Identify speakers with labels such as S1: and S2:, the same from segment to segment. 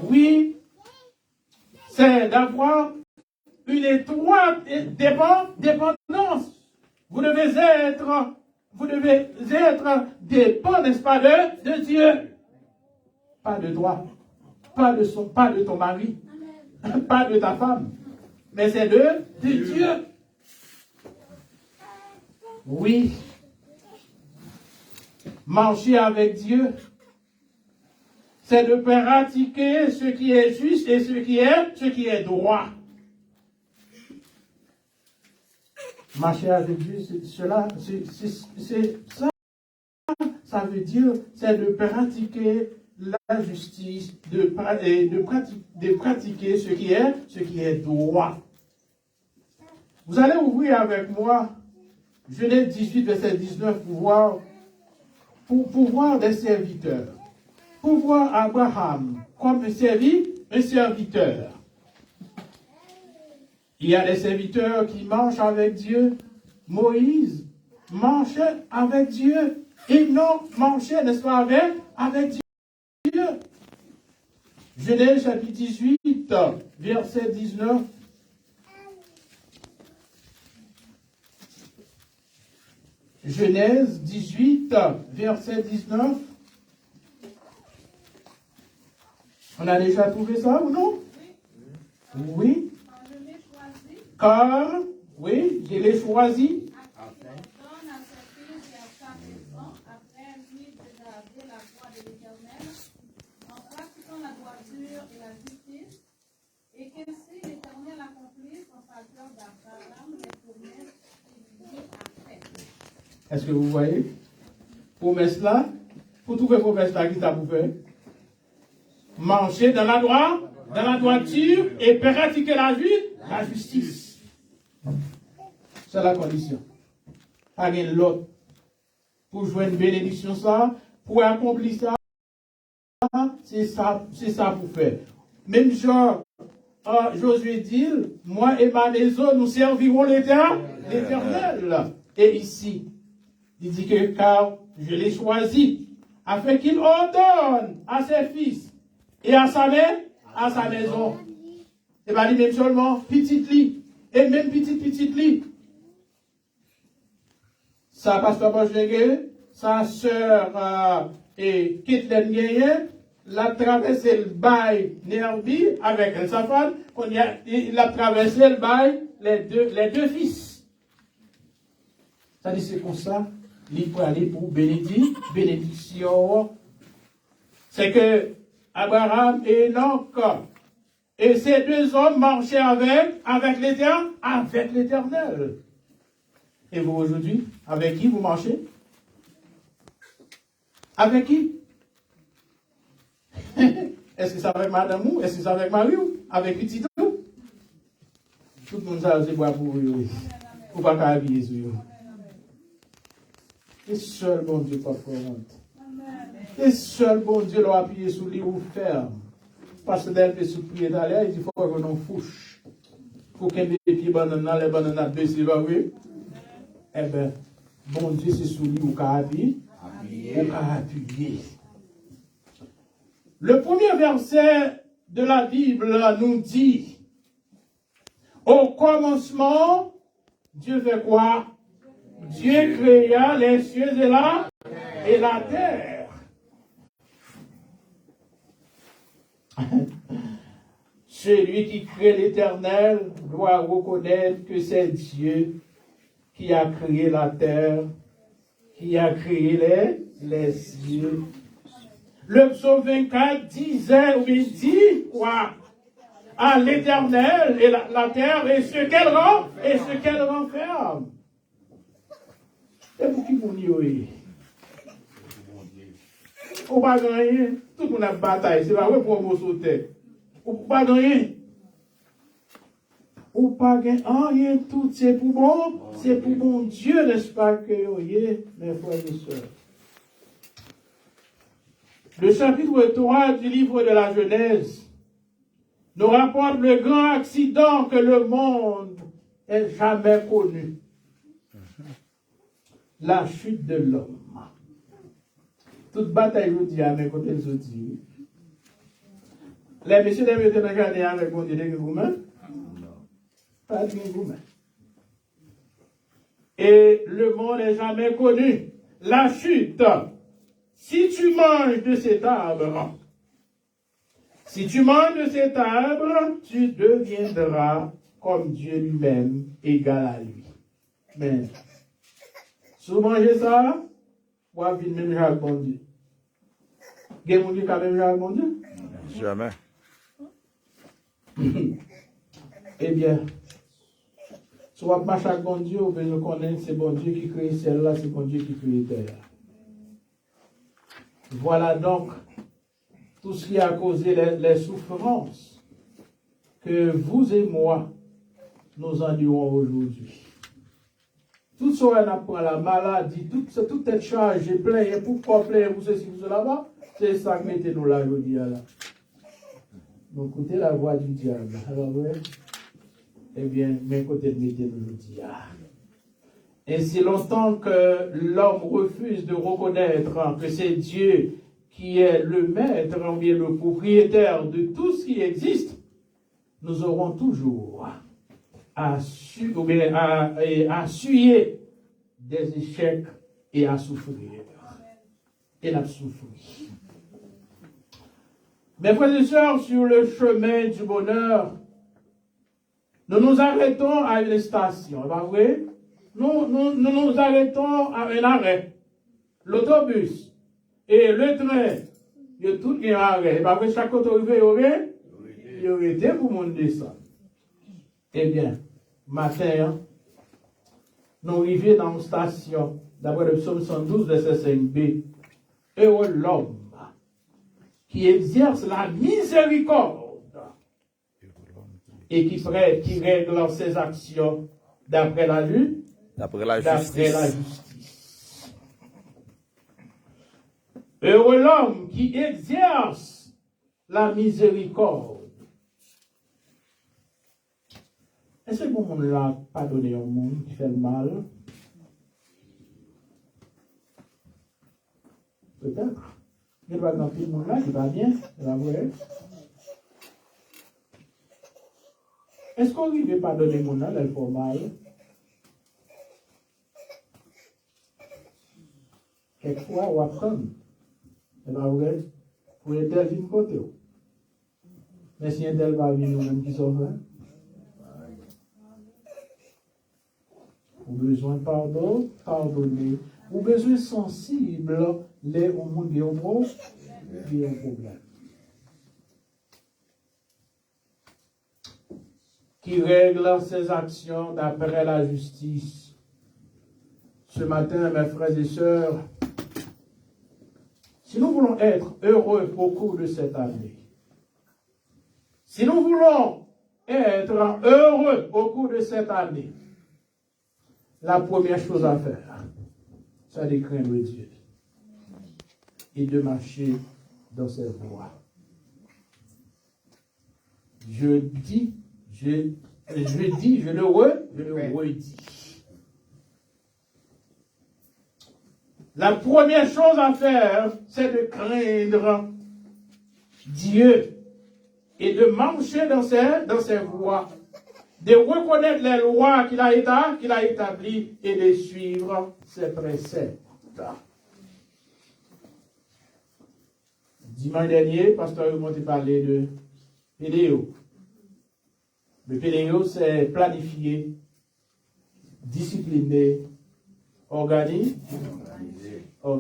S1: Oui, c'est d'avoir une étroite dépendance. Vous devez être dépend, n'est-ce pas, de Dieu. Pas de toi, pas de ton mari, pas de ta femme, mais c'est de Dieu. Oui. Marcher avec Dieu, c'est de pratiquer ce qui est juste et ce qui est droit. Marcher avec Dieu, ça veut dire, c'est de pratiquer la justice, de pratiquer ce qui est droit. Vous allez ouvrir avec moi Genèse 18, verset 19, pour voir des serviteurs. Pour voir Abraham comme un serviteur. Il y a des serviteurs qui marchent avec Dieu. Moïse marchait avec Dieu. Enoch marchait, n'est-ce pas, avec Dieu. Genèse chapitre 18, verset 19. Genèse 18, verset 19. On a déjà trouvé ça ou non? Oui. Car, oui, je l'ai choisi.
S2: Et qu'ainsi l'Éternel accomplisse en faveur d'Abraham les promesses qu'il lui a faites.
S1: Est-ce que vous voyez? Promesse là, vous trouvez promesse là qui t'a pour faire? Marcher dans la droiture et pratiquer la justice. C'est la condition. Pas rien l'autre. Pour jouer une bénédiction ça, pour accomplir ça, c'est ça pour faire. Même genre, Josué dit, moi et ma maison, nous servirons l'Éternel. Et ici, il dit que car je l'ai choisi, afin qu'il ordonne à ses fils et à sa maison. Et bien, il même seulement petite lit, et même petite lit. Sa pasteur Bojnege, sa sœur et Kathleen Gayen, l'a traversé le bail Nervi avec sa femme, il a traversé le bail les deux fils. Ça dit c'est comme ça, il peut aller pour bénédiction. C'est que Abraham et Enoch et ces deux hommes marchaient avec l'Éternel. Et vous aujourd'hui, avec qui vous marchez? Avec qui? Est-ce que c'est avec madame ou est-ce que c'est avec Marie ou avec petit ou? Tout le monde sait c'est quoi pour eux. Pour pas qu'habiller sur eux. Et seul bon Dieu pas honte. Et seul bon Dieu l'a appuyé sur lui ou ferme. Parce que d'elle peut se prier d'aller, il dit faut qu'on en fouche. Faut qu'elle mette les pieds banana, les bananes baissées, va oui. Eh bien, bon Dieu c'est sur lui ou qu'a appuyé. Le premier verset de la Bible nous dit, au commencement, Dieu fait quoi? Dieu créa les cieux et la terre. Celui qui crée l'Éternel doit reconnaître que c'est Dieu qui a créé la terre, qui a créé les cieux. Le psaume 24 disait, ou bien dit quoi? À l'Éternel et la terre et ce qu'elle renferme. Et pour qui vous n'y on va gagner, tout le monde a bataille, c'est pas vrai pour vous sauter. On ne pas gagner. On pas gagner rien, tout c'est pour bon Dieu, n'est-ce pas que mes frères et sœurs. Le chapitre 3 du livre de la Genèse nous rapporte le grand accident que le monde ait jamais connu. La chute de l'homme. Toute bataille, je dis à mes côtés, je dis, Les messieurs des mettez dans le jardin avec mon Dieu de gourmand. Pas de gourmand. Et le monde n'est jamais connu. La chute. Si tu manges de cet arbre, tu deviendras comme Dieu lui-même, égal à lui. Mais, si vous mangez ça, vous avez le même Jacques bon Dieu. Vous avez le même Jacques bon Dieu?
S3: Jamais.
S1: Eh bien, si vous avez chaque bon Dieu, vous devez connaître c'est bon Dieu qui crée celle-là, c'est bon Dieu qui crée terre. Voilà donc tout ce qui a causé les souffrances que vous et moi, nous endurons aujourd'hui. Tout ça, on apprend la maladie, toute cette charge, plein, pourquoi plein, pour ceci, pour cela, c'est ça que mettez-nous là, je dis là. Donc, écoutez la voix du diable. Alors, ouais, eh bien, mais côté de mettez-nous le diable. Ainsi longtemps que l'homme refuse de reconnaître que c'est Dieu qui est le maître, ou bien le propriétaire de tout ce qui existe, nous aurons toujours à suyer des échecs et à souffrir. Et à souffrir. Mes frères et sœurs, sur le chemin du bonheur, nous nous arrêtons à une station, pas vrai? Nous nous arrêtons à un arrêt. L'autobus et le train, il y a tout un arrêt. Pas vrai, chaque autorité il y aurait été pour mon descendre. Eh bien, matin, nous arrivons dans une station, d'après le psaume 112, verset 5b. Heureux l'homme qui exerce la miséricorde et qui règle ses actions d'après la justice. Heureux l'homme qui exerce la miséricorde. Est-ce que le monde n'a pas donné au monde qui fait le mal? Peut-être. Il y a dans tout le monde là qui va bien, c'est la vraie. Est-ce qu'on ne veut pas donner au monde là, elle fait mal? Quelquefois, on attend. C'est la vraie. Pour être tel d'une côté. Mais si un tel va venir, nous-mêmes qui sont frères. Ou besoin de pardon, pardonner. Ou besoin sensible, les au monde qui ont un problème. Qui règle ses actions d'après la justice. Ce matin, mes frères et sœurs, si nous voulons être heureux au cours de cette année, si nous voulons être heureux au cours de cette année, la première chose à faire, c'est de craindre Dieu et de marcher dans ses voies. Je le redis. La première chose à faire, c'est de craindre Dieu et de marcher dans ses voies, de reconnaître les lois qu'il a établies et de suivre ses préceptes. Dimanche dernier, pasteur m'a parlé de PDO. Le PDO, c'est planifier, discipliner, organiser. Bon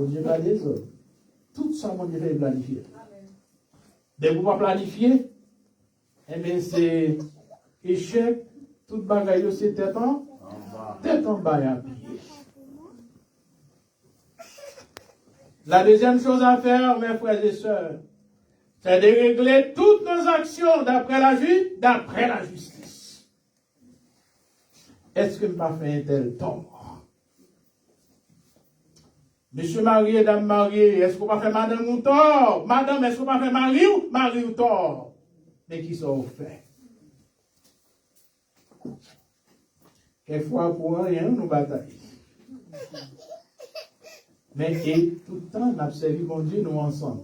S1: Dieu va des hommes. Tout ça, mon Dieu, est planifié. De pouvoir planifier, eh bien, c'est échec, toute bagaille, c'est tête en bas et à pied. La deuxième chose à faire, mes frères et sœurs, c'est de régler toutes nos actions d'après la justice. Est-ce que je ne pas fait un tel tort? Monsieur marié, dame mariée, est-ce qu'on va faire madame ou tort? Madame, est-ce qu'on va faire mari ou tort? Mais qui sont faits? Quelquefois, pour rien, nous bataillons. Mais et tout le temps, nous avons servi mon Dieu, nous ensemble.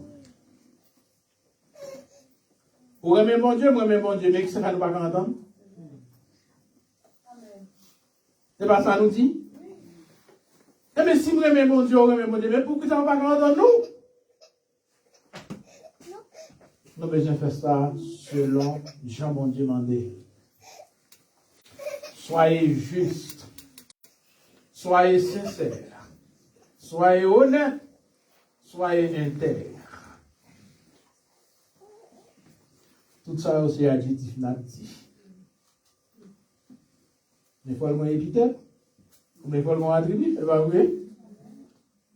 S1: Ou remet mon Dieu, moi remet mon Dieu, mais qui ça nous pas entendre? C'est pas ça nous dit? Eh bien, si vous remet mon Dieu, remet mon Dieu, mais pourquoi ça ne va pas entendre nous? Nous avons besoin de faire ça selon Jean mon Dieu mandé. Soyez justes, soyez sincères, soyez honnêtes, soyez intègres. Tout ça aussi adjectif n'a dit. Mais il faut le mot épithète, mais il faut le mot attribut, c'est pas vrai?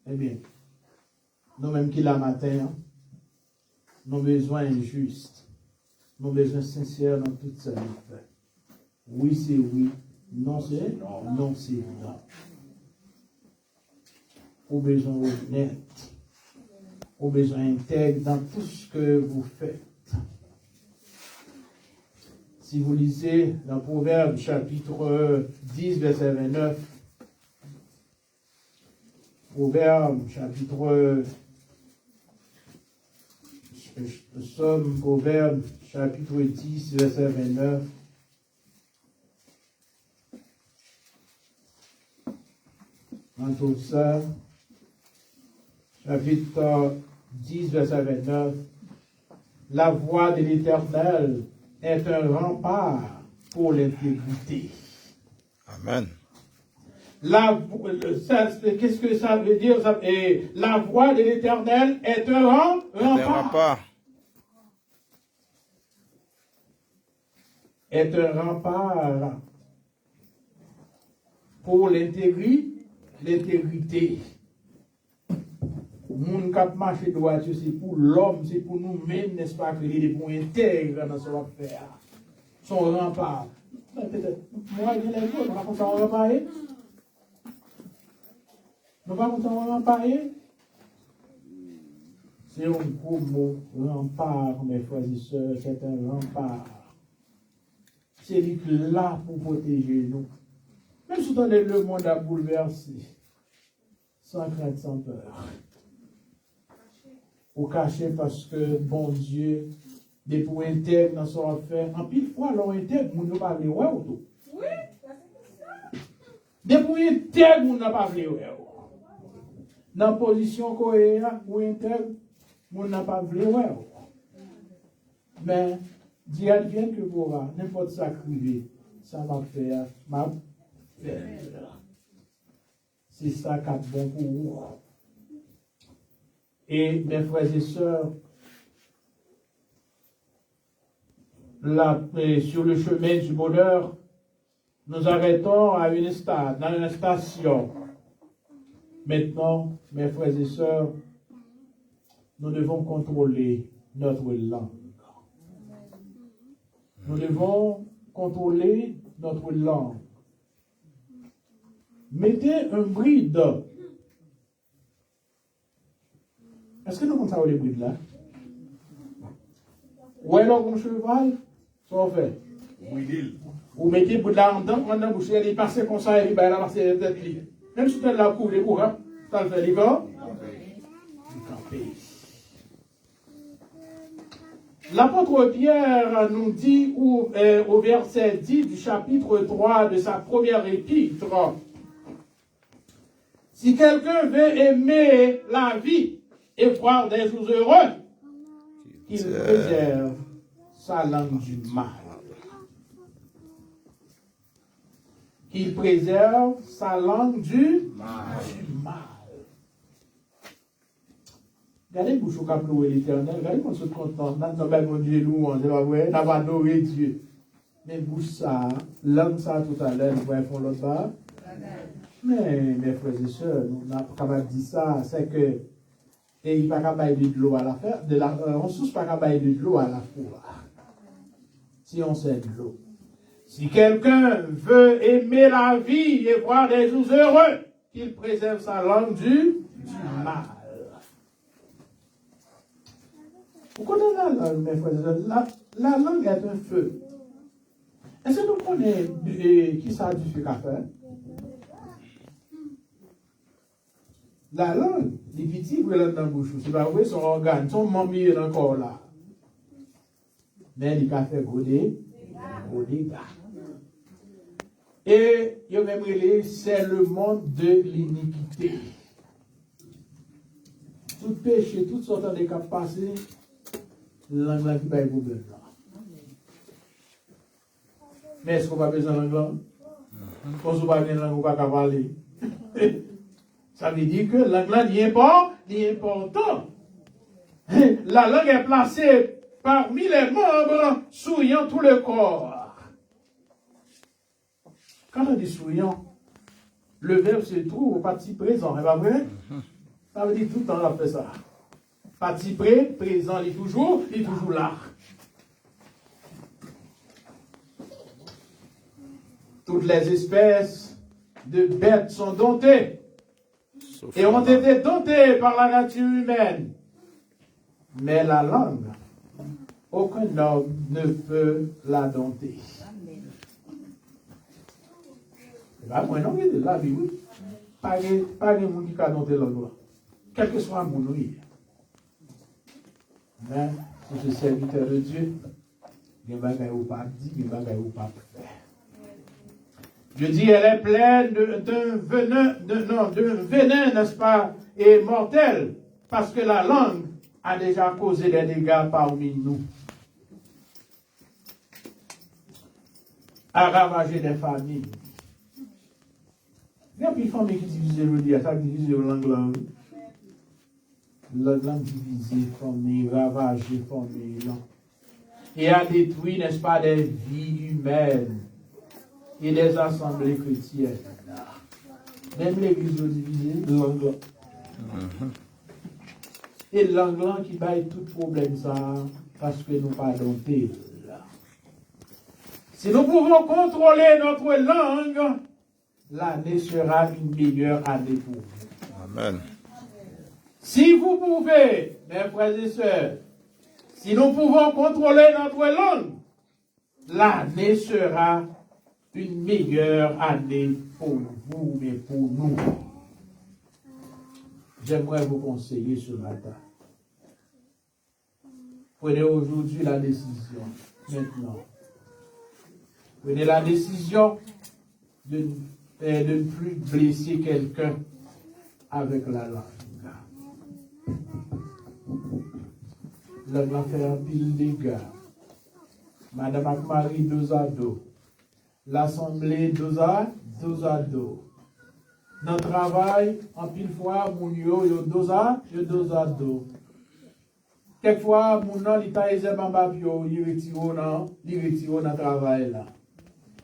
S1: Eh bien, nous-mêmes qui la matin, nous avons besoin justes, nous avons besoin sincères dans toute sa vie. Oui, c'est oui, non, c'est non, non, c'est non. Au besoin honnête, au besoin intègre dans tout ce que vous faites. Si vous lisez dans Proverbe chapitre 10, verset 29, Proverbe chapitre Proverbe chapitre 10, verset 29. Dans tout ça, chapitre 10, verset 29, la voix de l'Éternel est un rempart pour l'intégrité.
S3: Amen.
S1: Qu'est-ce que ça veut dire? La voix de l'Éternel est un rempart. Est un rempart pour l'intégrité. Moun kap marché droit, c'est pour l'homme, c'est pour nous-mêmes, n'est-ce pas, que les pour intègre dans ce qu'on va faire. Son rempart. Peut-être, moi, je l'ai dit, on va comme ça on rempart. Nous pas comme ça on rempart. C'est un gros mot, rempart, mes frères et sœurs, c'est un rempart. C'est lui qui est là pour protéger nous. Même si le monde a bouleversé, sans crainte, sans peur. Ou caché parce que, bon Dieu, des pour intègres dans son affaire, en pile fois, l'on intègre, on n'a pas vu ouais ou tout. Oui, c'est ça. Des pour intègres, on n'a pas vu ouais. Dans la position qu'on est, ou intègre, on n'a pas vu ouais. Mais, Dieu advienne que pourra, n'importe ça crivé, ça va faire, ma faire. C'est ça qui est bon pour vous. Et mes frères et sœurs, sur le chemin du bonheur, nous arrêtons à une station. Maintenant, mes frères et sœurs, nous devons contrôler notre langue. Nous devons contrôler notre langue. Mettez un bride. Est-ce que nous comptons les brides là? Ou alors un cheval, ça on fait. Ou mettez le bride là en dedans, on a bouché, il passe comme ça, il va passer la tête. Même si tu as la cour, les cours, ça le fait, les gars? L'apôtre Pierre nous dit au verset 10 du chapitre 3 de sa première épître, si quelqu'un veut aimer la vie et voir des jours heureux, qu'il préserve sa langue du mal. Qu'il préserve sa langue du mal. Regardez bouche au cap louer l'Éternel, regardez qu'on se contente, dans mon Dieu louange, on va adorer Dieu. Mais bouche ça, langue ça tout à l'heure, nous voyons l'autre part. Mais mes frères et sœurs, nous n'avons pas dit ça, c'est que et il n'y a pas qu'à de l'eau à la faire, on ne souche pas qu'à de l'eau à la fois. Si on sait de l'eau. Si quelqu'un veut aimer la vie et voir des jours heureux, qu'il préserve sa langue du mal. Vous connaissez la langue, mes frères et sœurs? La langue est un feu. Est-ce que nous connaissons qui ça a du feu qu'à faire? La langue, les petits, vous l'avez dans la bouche, c'est pas vrai, son organe, son membre encore là. mais il a fait gros dégâts. Et il même relé, c'est le monde de l'iniquité. Tout péché, toutes sortes de cas passés, langue là qui pas de problème là. Mais est-ce qu'on va besoin de langue là? Quand on va bien langue, on va parler. Ça veut dire que langue là est important. La langue est placée parmi les membres souillant tout le corps. Quand on dit souillant, le verbe se trouve au participe présent, n'est pas vrai? Ça veut dire tout le temps on a fait ça. Participe présent, il est toujours là. Toutes les espèces de bêtes sont domptées et ont été domptées par la nature humaine. Mais la langue, aucun homme ne peut la dompter. Moi, non, il est là, oui. Pas de monde qui a dompté la langue. Quel que soit mon nom. Mais, si je suis serviteur de Dieu, il y a des choses pas dit, il y a des choses pas faire. Je dis, elle est pleine d'un venin, n'est-ce pas, et mortel, parce que la langue a déjà causé des dégâts parmi nous. A ravagé des familles. Il y a des familles qui divisent le dia, ça divise le langue. La langue divisée, famille, ravagée, famille. Et a détruit, n'est-ce pas, des vies humaines et des assemblées chrétiennes. Même l'église divisée, langue. Et langue qui baille tout problème ça, parce que nous pas domptés. Si nous pouvons contrôler notre langue, l'année sera une meilleure année pour vous.
S3: Amen.
S1: Si vous pouvez, mes frères et sœurs, si nous pouvons contrôler notre langue, l'année sera une meilleure année pour vous et pour nous. J'aimerais vous conseiller ce matin. Prenez aujourd'hui la décision, maintenant. Prenez la décision de ne plus blesser quelqu'un avec la langue. La langue fait un pile de dégâts. Madame Akmari, dos à dos. L'assemblée, dos à dos. Dans le travail, en pile fois, mon yo dos à dos. Quelquefois, mon nom, il t'a aisé ma babio, il retire dans le travail là.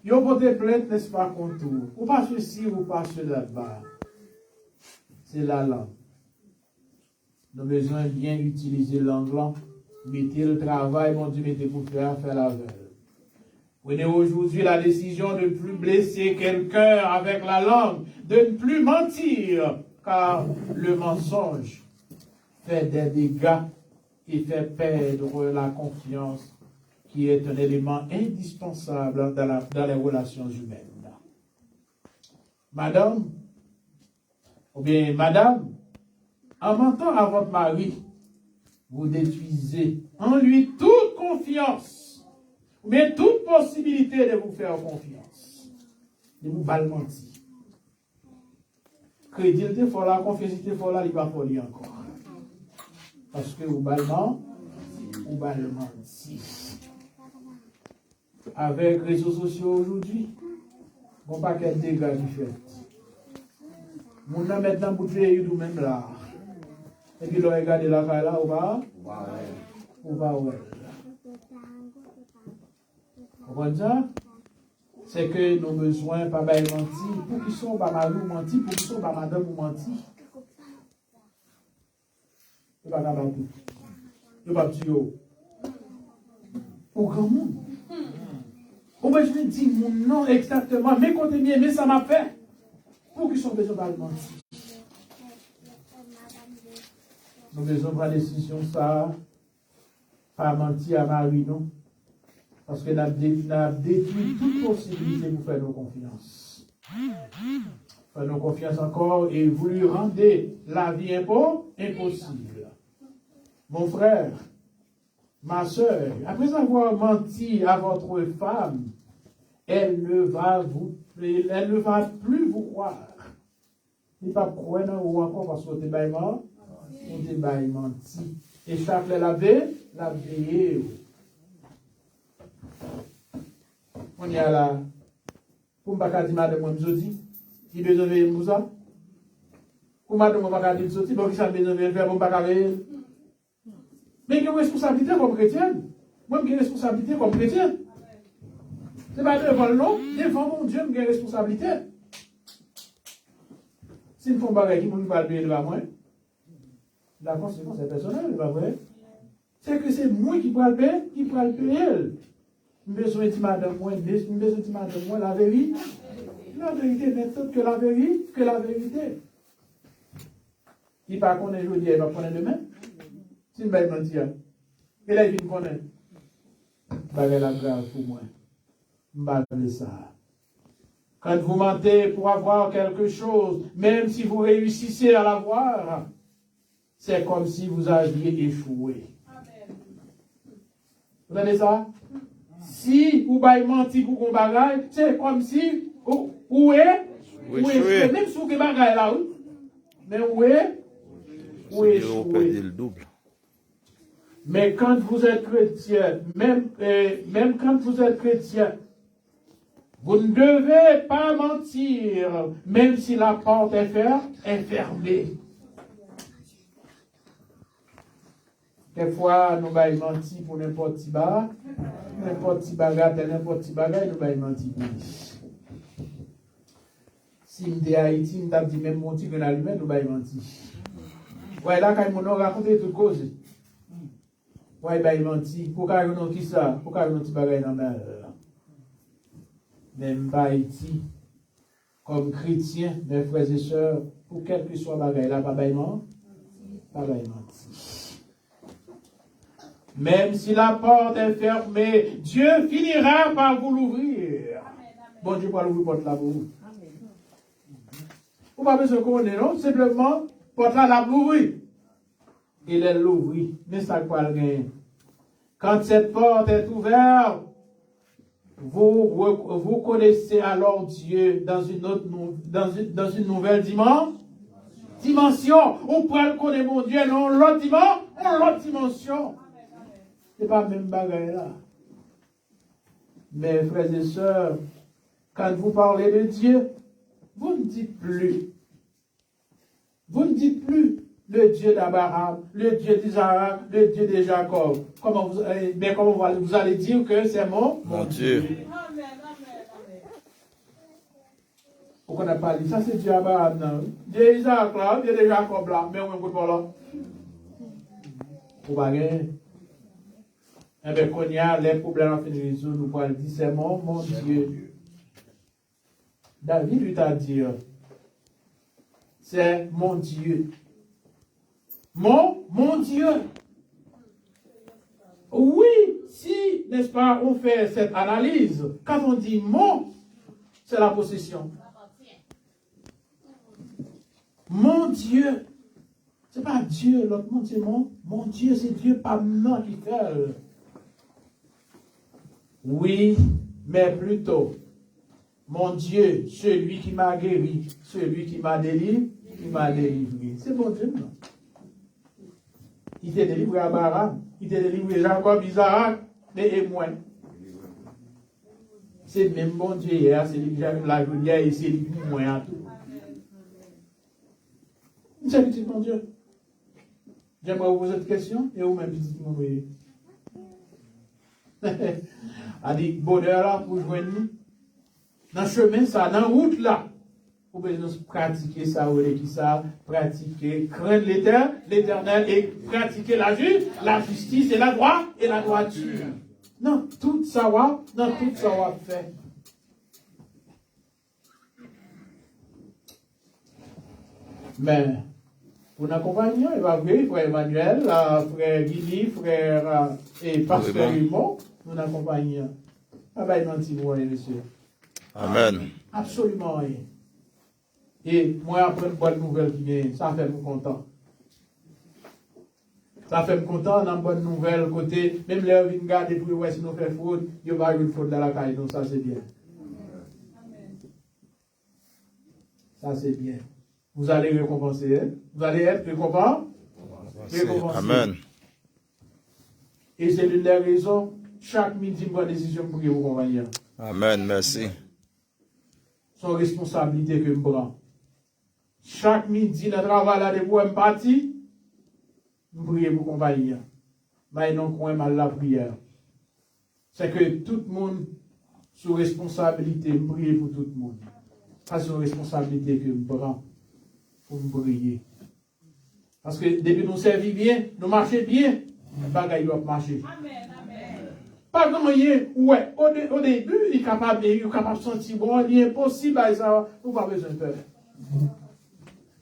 S1: Yo pote plainte, n'est-ce pas, contre vous. Ou pas ceci, ou pas cela là-bas. C'est la langue. Nous avons besoin de bien utiliser langue. Mettez le travail, mon Dieu, mettez pour faire la veille. Prenez aujourd'hui la décision de ne plus blesser quelqu'un avec la langue, de ne plus mentir, car le mensonge fait des dégâts et fait perdre la confiance, qui est un élément indispensable dans les relations humaines. Madame, ou bien madame, en mentant à votre mari, vous détruisez en lui toute confiance, mais toute possibilité de vous faire confiance, de vous balmentir. Crédit faut la confiance faut là, il va falloir encore. Parce que vous balmentir. Avec les réseaux sociaux aujourd'hui, on pas qu'un dégâts qui fait. Mon nom maintenant pour tuer you même là. Et puis le regarder la caille là ou pas? Ou pas ouais. Vous comprenez ça? C'est que nos besoins pas bail mentir, pour qu'ils sont pas mari ou mentir, pour qu'ils sont pas madame ou mentir. C'est pas capable tout. C'est pas petit yo. Au grand monde. On va je dire mon nom exactement, mais côté bien, mais ça m'a fait. Pour qu'ils soient besoin de mentir. Nous avons besoin de la décision, ça, pas mentir à Marie, non? Parce que nous avons détruit toute possibilité pour faire nos confiances. Faire nos confiances encore et vous lui rendez la vie impossible. Mon frère, ma soeur, après avoir menti à votre femme, elle ne va plus vous croire. Il ne va pas croire ou encore parce que vous êtes menti. Et chaque la veille. On y a là. Pour ne pas dire madame, moi, je dis, il besoin de faire ça. Pour madame, moi, je dis, il besoin de faire, pour mais il y a une responsabilité comme chrétienne. Moi, j'ai une responsabilité comme chrétien. Ce n'est pas devant l'homme, devant mon Dieu, j'ai une responsabilité. Si nous faisons des choses qui ne pas payer devant moi, la conséquence est personnelle, pas vrai? C'est que c'est moi qui peux le payer, qui peux le payer. Je besoin de madame moi, la vérité. La vérité n'est autre que la vérité. Il ne pas connaître aujourd'hui, il va connaître demain. Si je vais mentir, et là, il vient connaître. C'est la grave pour moi. Je vais ça. Quand vous mentez pour avoir quelque chose, même si vous réussissez à l'avoir, c'est comme si vous aviez échoué. Vous entendez ça? Si vous avez menti pour qu'on bagaille, c'est comme si où est même si vous avez bagaille là, mais où est échoué. Mais quand vous êtes chrétien, même quand vous êtes chrétien, vous ne devez pas mentir, même si la porte est fermée. Quelquefois, nous allons mentir pour n'importe qui bar, n'importe qui bagarre, n'importe qui bagarre, nous allons mentir pour lui. Si nous sommes à Haïti, nous avons dit même mentir que nous allons nous allons mentir. Ouais, là, quand nous raconté toutes causes. Ouais, bah, il mentit. Pourquoi nous qui ça? Pourquoi nous qui bagarre dans la même pas Haïti, comme chrétien, mes frères et sœurs, pour quel que soit bagaille là, pas mentir. Même si la porte est fermée, Dieu finira par vous l'ouvrir. Bon Dieu va l'ouvrir porte là pour vous. Vous n'avez pas besoin de connaître, non? Simplement, porte là la l'ouvrir. Il est l'ouvrir. Mais ça quoi le gain? Quand cette porte est ouverte, vous connaissez alors Dieu dans une nouvelle dimension. Vous pouvez connaître mon Dieu dans l'autre dimension. Ce n'est pas même bagaille là. Mais frères et sœurs, quand vous parlez de Dieu, vous ne dites plus le Dieu d'Abraham, le Dieu d'Isaac, le Dieu de Jacob. Comment vous allez dire que c'est mon Dieu? Pourquoi on n'a pas dit ça? C'est Dieu Abraham, non? Dieu Isaac là, Dieu de Jacob là, mais on ne peut pas là. Pour pas gagner. Eh bien, quand il y a les problèmes à finir résoudre, nous pouvons dire c'est mon Dieu. David lui a dit, c'est mon Dieu. Mon Dieu. Oui, si, n'est-ce pas, on fait cette analyse, quand on dit mon, c'est la possession. Mon Dieu. C'est pas Dieu, l'autre monde, c'est mon Dieu, c'est Dieu, pas moi qui fait. Oui, mais plutôt, mon Dieu, celui qui m'a guéri, celui qui m'a délivré, c'est mon Dieu, non? Il t'a délivré à Abraham, il t'a délivré Jacob, Isaac, et moi. C'est même mon Dieu hier, c'est lui qui a la gloire et c'est lui qui moi à tout. C'est petit mon Dieu. J'aimerais vous poser une question et vous-même dites mon Dieu. A dit bonheur là pour joindre nous. Dans le chemin, ça, dans la route là, vous pouvez pratiquer ça, pratiquer, craindre l'éternel et pratiquer la justice et la droiture. Non, tout ça va faire. Mais, pour nous accompagner, il va venir, frère Emmanuel, frère Guigny, frère et pasteur Humo, nous accompagnons. Ah ben, il mentit, vous voyez, monsieur.
S3: Amen.
S1: Absolument rien. Et moi, après une bonne nouvelle qui vient, ça fait nous content. Ça fait me content, dans bonne nouvelle, côté, même les vins garder pour voir si nous faisons faute, il va y avoir une faute dans la caille, donc ça c'est bien. Ça c'est bien. Vous allez récompenser, hein? Vous allez être récompensé.
S3: Amen.
S1: Et c'est l'une des raisons, chaque midi, je prends une décision pour que vous compreniez.
S3: Amen, merci.
S1: C'est une responsabilité que je prends. Chaque midi, dans le travail, là, de vous, je parti, je prie pour compagnie. Mais non, quand même, la prière. C'est que tout le monde, sous responsabilité, je prie pour tout le monde. Ça, c'est une responsabilité que je prends pour me prier. Parce que depuis nous servir bien, nous marcher bien, les bagages doivent marcher. Pas comme ouais, au début, il est capable de sentir bon, il est impossible à ça, nous pas besoin de peur.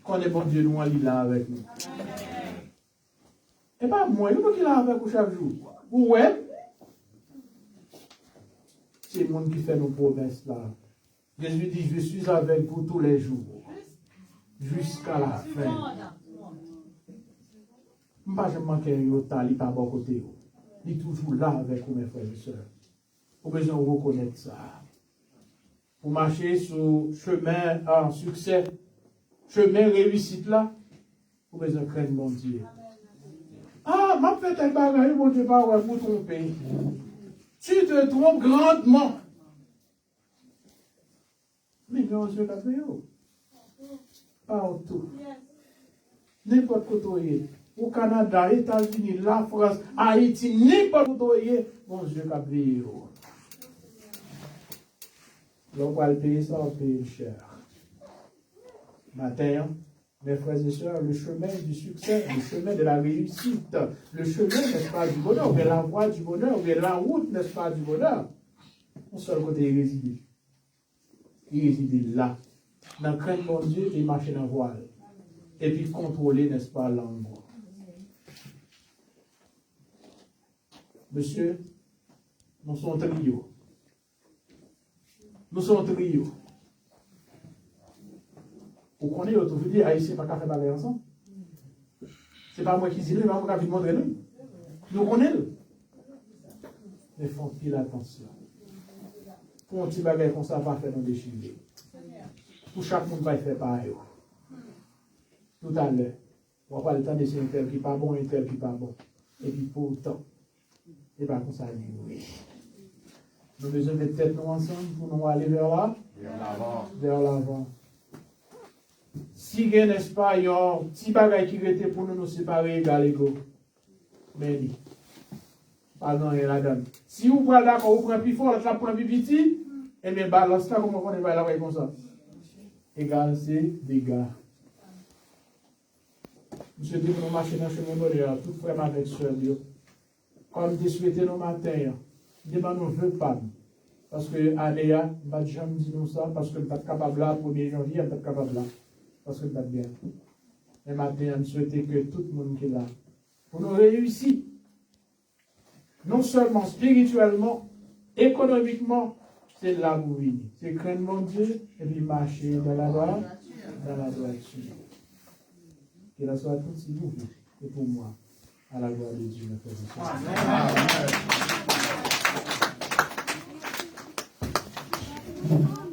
S1: Qu'on est bon Dieu, nous, il est là avec nous. Et pas moi, il faut qu'il est là avec nous chaque jour. Ouais, c'est le monde qui fait nos promesses là. Jésus dit, je suis avec vous tous les jours, jusqu'à la fin. Je ne vais pas manquer de temps, il n'est pas à bon côté. Il est toujours là avec vous, mes frères et sœurs. Vous avez besoin de reconnaître ça. Pour marcher sur chemin en succès, chemin réussite là, vous avez besoin de craindre mon Dieu. Ah, ma fait un bagage, mon Dieu, pas vous tromper. Tu te trompes grandement. Mais non, je ne vais pas faire. Pas en tout. N'importe côté. Au Canada, États-Unis, la France, Haïti, n'importe où, mon Dieu, qu'a payé. Donc, on va le payer ça, on va payer cher. Matin, mes frères et sœurs, le chemin du succès, le chemin de la réussite, le chemin, n'est-ce pas, du bonheur, ou bien la voie du bonheur, ou bien la route, n'est-ce pas, du bonheur. Mon seul côté, il réside. Il réside là. Dans crainte mon Dieu, il marche dans la voile. Et puis contrôler, n'est-ce pas, l'angle. Monsieur, nous sommes trio. Nous sommes trio. Vous connaissez l'autre, vous dites, Haïtien, pas qu'à faire parler ensemble. Ce n'est pas moi qui dis, mais moi, je vais vous montrer nous. Nous connaissons. Mais font pile attention. Pour un petit bagage comme ça, pas faire nos déchirer. Pour chaque monde va faire pareil. Tout à l'heure, on va pas le temps de c'est un tel qui n'est pas bon, un tel qui n'est pas bon. Et puis pourtant, et pas comme ça, oui. Nous avons besoin de tête nous ensemble pour nous aller vers là. Vers l'avant. Si il n'est-ce pas, il y a un petit bagage qui était pour nous séparer, égal ego. Mais dit. Pardon, il y a la donne. Si vous prenez d'accord, vous prenez plus fort, vous prenez plus petit, et bien balance là, comment on va la comme ça. Égal, c'est dégâts. Monsieur dit que nous marchons dans le chemin bonheur, tout frère avec soeur. Comme tu souhaitais nos matins, demande nous veut pas. Parce que Aléa, je ne vais jamais dire ça, parce que je ne suis pas capable là, 1er janvier, je ne suis pas capable là. Parce que je ne suis pas bien. Et maintenant, je souhaite que tout le monde qui est là, pour nous réussir, non seulement spirituellement, économiquement, c'est là où vous venez. C'est craindre mon Dieu et puis marcher dans la droite, dans la droiture. Que la soit tout si vous et pour moi, à la gloire de Dieu, mes frères et sœurs. Amen.